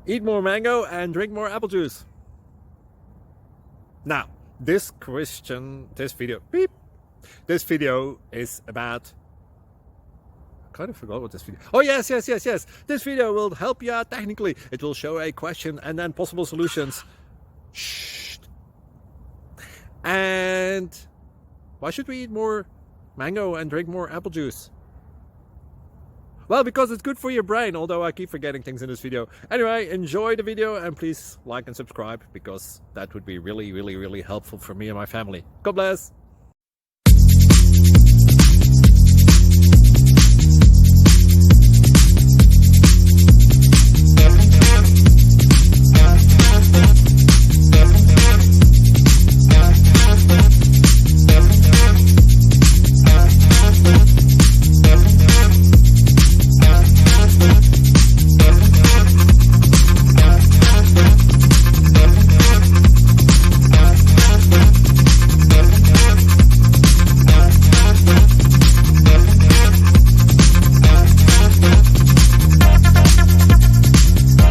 Eat more mango and drink more apple juice. Now, this video is about, I kind of forgot what this video. Oh, yes. This video will help you out technically. It will show a question and then possible solutions. Shh. And why should we eat more mango and drink more apple juice? Well, because it's good for your brain, although I keep forgetting things in this video. Anyway, enjoy the video and please like and subscribe, because that would be really helpful for me and my family. God bless!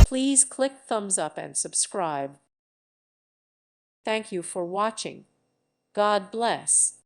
Please click thumbs up and subscribe. Thank you for watching. God bless.